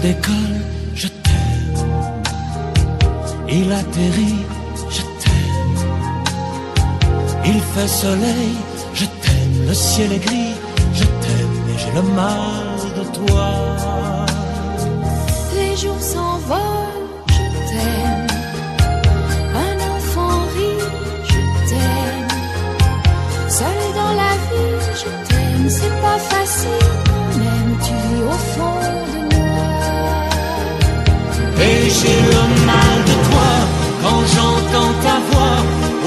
décolle, je t'aime. Il atterrit, je t'aime. Il fait soleil, je t'aime. Le ciel est gris, je t'aime. Et j'ai le mal de toi. Les jours s'envolent, je t'aime. Un enfant rit, je t'aime. Seul dans la vie, je t'aime. C'est pas facile, même tu vis au fond de moi. Et j'ai le mal de toi quand j'entends ta voix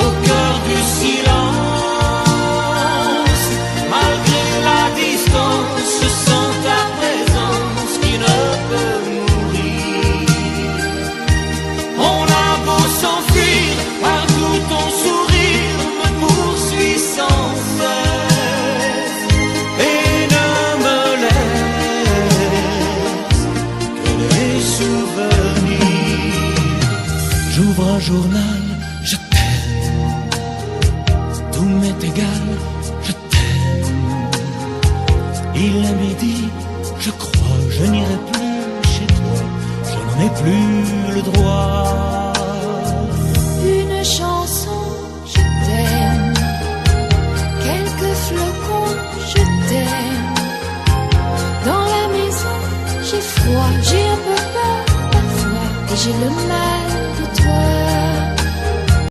au cœur du silence. Malgré la distance, je sens ta présence qui ne peut mourir. On a beau s'enfuir, partout ton sourire me poursuit sans cesse et ne me laisse que des souvenirs. J'ouvre un journal, je t'aime. Tout m'est égal, je t'aime. Il est midi, je crois, je n'irai plus chez toi. Je n'en ai plus le droit. Une chanson, je t'aime. Quelques flocons, je t'aime. Dans la maison, j'ai froid, j'ai un peu peur parfois. Et j'ai le mal